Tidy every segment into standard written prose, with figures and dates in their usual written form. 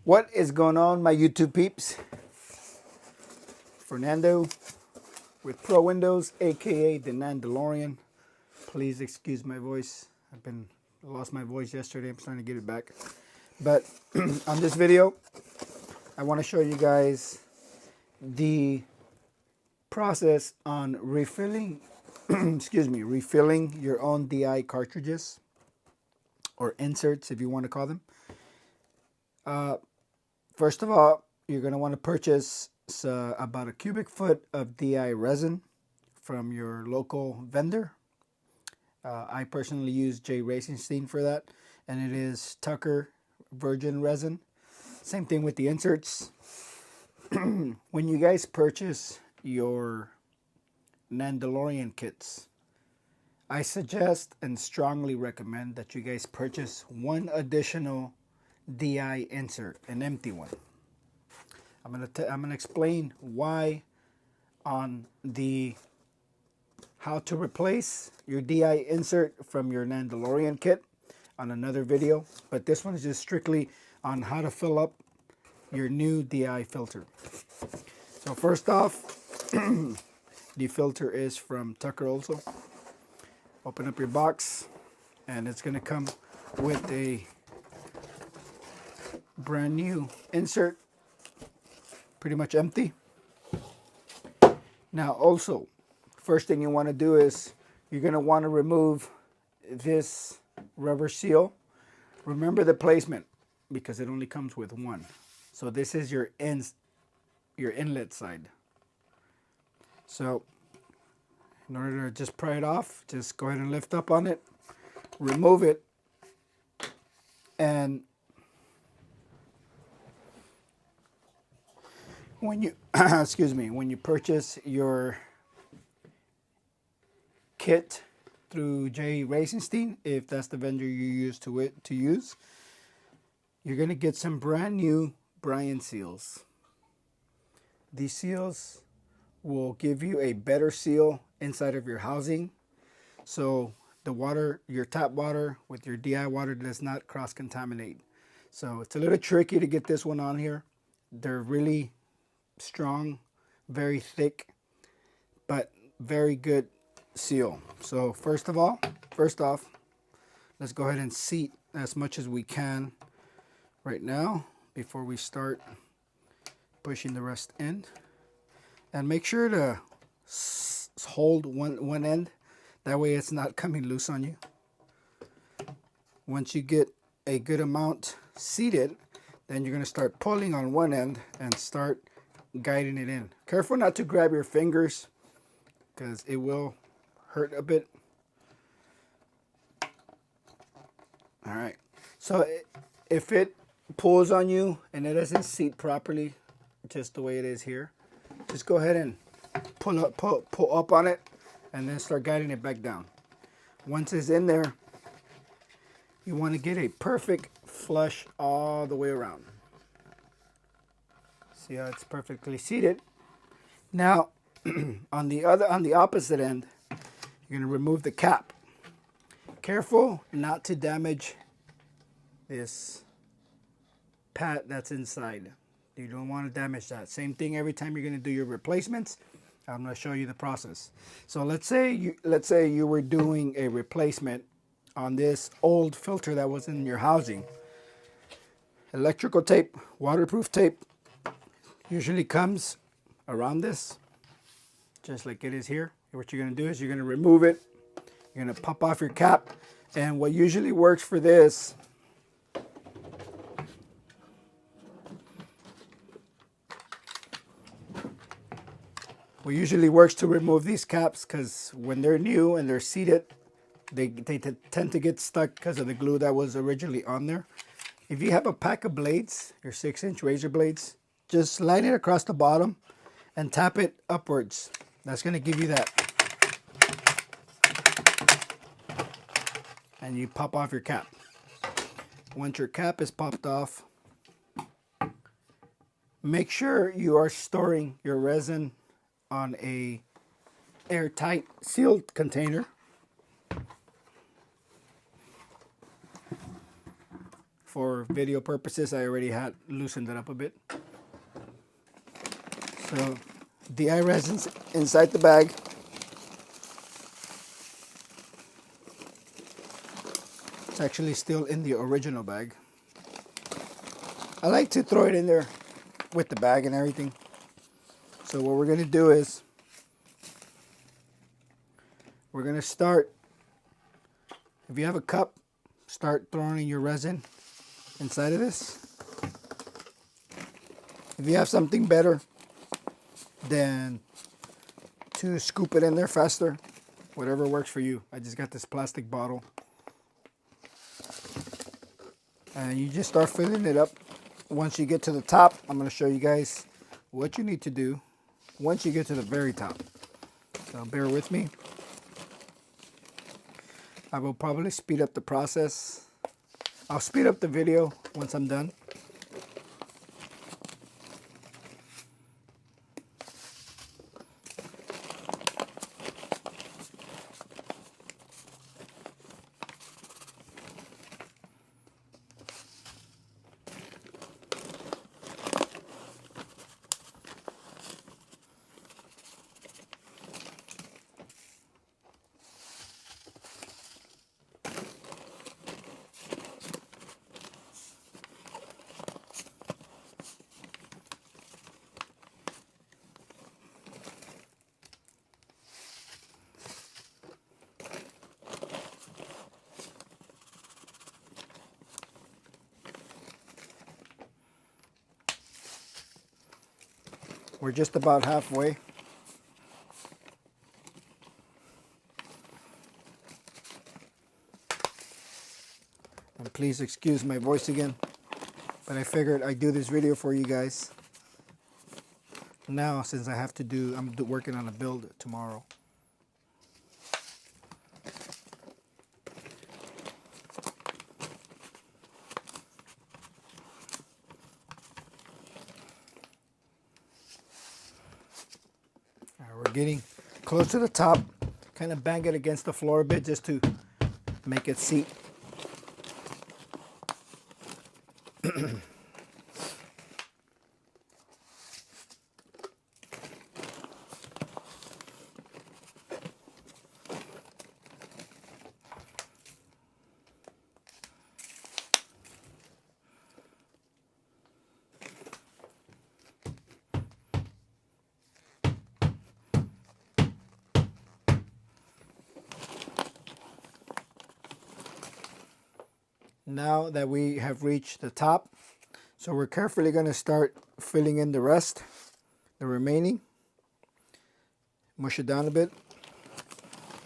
What is going on, my YouTube peeps? Fernando with ProWindowz, aka the Nandolorian. Please excuse my voice. I lost my voice yesterday. I'm trying to get it back. But on this video, I want to show you guys the process on refilling, refilling your own DI cartridges or inserts, if you want to call them. First of all, you're going to want to purchase about a cubic foot of DI resin from your local vendor. I personally use J. Racenstein for that, and it is Tucker virgin resin. Same thing with the inserts. When you guys purchase your Nandolorian kits, I suggest and strongly recommend that you guys purchase one additional DI insert, an empty one. I'm gonna explain why on the how to replace your DI insert from your Nandolorian kit on another video, but this one is just strictly on how to fill up your new DI filter. So first off, the filter is from Tucker also. Open up your box, and it's gonna come with a brand new insert, pretty much empty. Now also, first thing you want to do is you're going to want to remove this rubber seal. Remember the placement because it only comes with one. So this is your inlet side. So in order to just pry it off, just go ahead and lift up on it, remove it, and when you when you purchase your kit through J. Racenstein, if that's the vendor you use to use, you're gonna get some brand new Bryan seals. These seals will give you a better seal inside of your housing, so the water, your tap water with your DI water, does not cross-contaminate. So it's a little tricky to get this one on here. They're really strong, very thick, but very good seal. So first off, let's go ahead and seat as much as we can right now before we start pushing the rest in. And make sure to hold one end, that way it's not coming loose on you. Once you get a good amount seated, then you're going to start pulling on one end and start guiding it in. Careful not to grab your fingers because it will hurt a bit. All right, so if it pulls on you and it doesn't seat properly, just the way it is here, just go ahead and pull up on it and then start guiding it back down. Once it's in there, you want to get a perfect flush all the way around. See how it's perfectly seated? Now, on the opposite end, you're going to remove the cap. Careful not to damage this pad that's inside. You don't want to damage that. Same thing every time you're going to do your replacements. I'm going to show you the process. So let's say you were doing a replacement on this old filter that was in your housing. Electrical tape, waterproof tape, usually comes around this, just like it is here. What you're going to do is you're going to remove it. You're going to pop off your cap. And what usually works for this, what usually works to remove these caps, because when they're new and they're seated, they tend to get stuck because of the glue that was originally on there. If you have a pack of blades, your 6-inch razor blades, just slide it across the bottom and tap it upwards. That's going to give you that. And you pop off your cap. Once your cap is popped off, make sure you are storing your resin on a airtight sealed container. for video purposes, I already had loosened it up a bit. So DI resin's inside the bag. It's actually still in the original bag. I like to throw it in there with the bag and everything. So what we're gonna do is we're gonna start, if you have a cup, start throwing your resin inside of this. If you have something better, then to scoop it in there faster, whatever works for you. I just got this plastic bottle. And you just start filling it up. Once you get to the top, I'm going to show you guys what you need to do once you get to the very top. So bear with me. I will probably speed up the process. I'll speed up the video once I'm done. We're just about halfway. And please excuse my voice again, but I figured I'd do this video for you guys now, since I have to do, I'm working on a build tomorrow. We're getting close to the top. Kind of bang it against the floor a bit just to make it seat. Now that we have reached the top, so we're carefully going to start filling in the rest, the remaining. Mush it down a bit.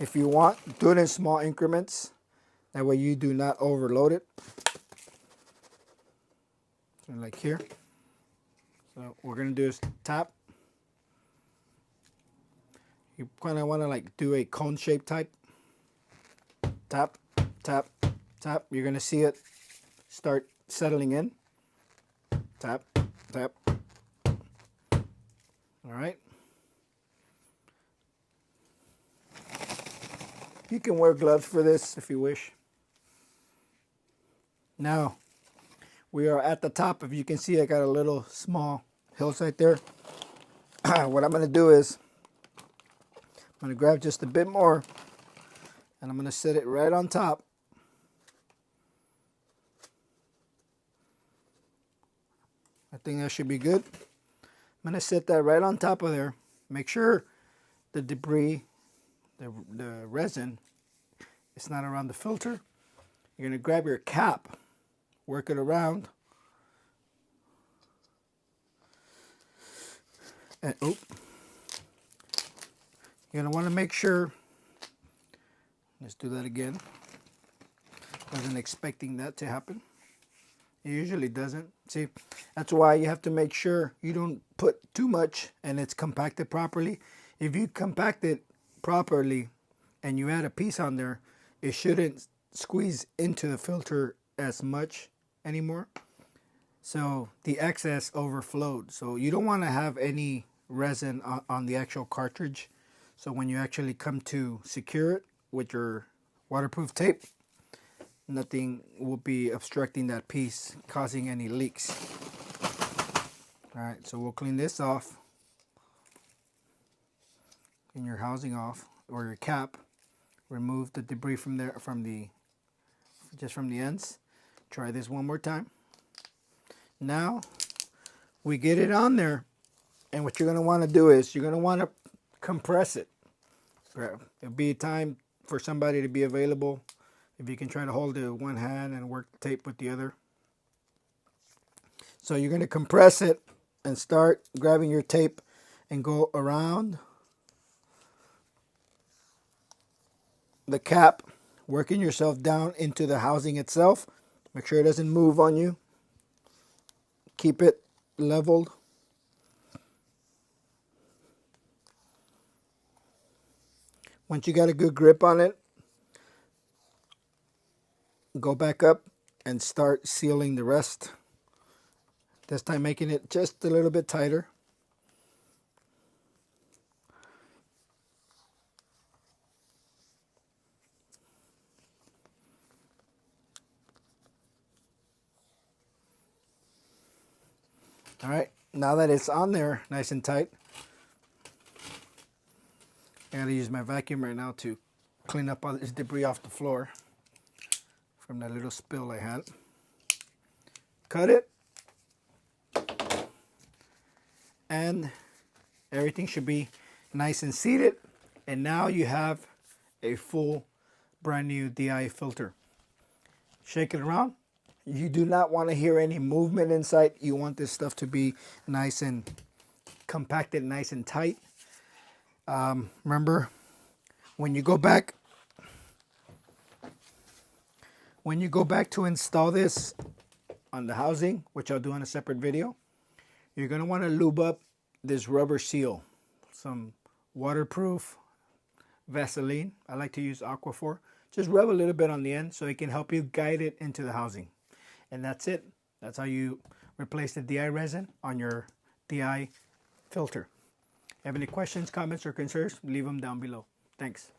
If you want, do it in small increments. That way you do not overload it. So like here. So what we're going to do is tap. You kind of want to like do a cone shape type. Tap, tap, tap. You're going to see it start settling in. Tap, tap. All right. You can wear gloves for this if you wish. Now, we are at the top. If you can see, I got a little small hillside there. What I'm going to do is, I'm going to grab just a bit more, and I'm going to set it right on top. I think that should be good. I'm going to set that right on top of there. Make sure the debris, the resin, it's not around the filter. You're going to grab your cap, work it around, and you're going to want to make sure, let's do that again. Wasn't expecting that to happen. It usually doesn't. See, that's why you have to make sure you don't put too much and it's compacted properly. If you compact it properly and you add a piece on there, it shouldn't squeeze into the filter as much anymore. So the excess overflowed. So you don't want to have any resin on the actual cartridge. So when you actually come to secure it with your waterproof tape, nothing will be obstructing that piece, causing any leaks. All right, so we'll clean this off. Clean your housing off, or your cap. Remove the debris from there, just from the ends. Try this one more time. Now we get it on there, and what you're going to want to do is you're going to want to compress it. It'll be time for somebody to be available. If you can try to hold it with one hand and work the tape with the other. So you're going to compress it and start grabbing your tape and go around the cap, working yourself down into the housing itself. Make sure it doesn't move on you. Keep it leveled. Once you got a good grip on it, go back up and start sealing the rest. This time making it just a little bit tighter. All right, now that it's on there nice and tight, I gotta use my vacuum right now to clean up all this debris off the floor from that little spill I had. Cut it, and everything should be nice and seated. And now you have a full brand new DI filter. Shake it around. You do not want to hear any movement inside. You want this stuff to be nice and compacted, nice and tight. Remember, when you go back to install this on the housing, which I'll do on a separate video, you're going to want to lube up this rubber seal, some waterproof Vaseline. I like to use Aquaphor. Just rub a little bit on the end so it can help you guide it into the housing. And that's it. That's how you replace the DI resin on your DI filter. If you have any questions, comments, or concerns, leave them down below. Thanks.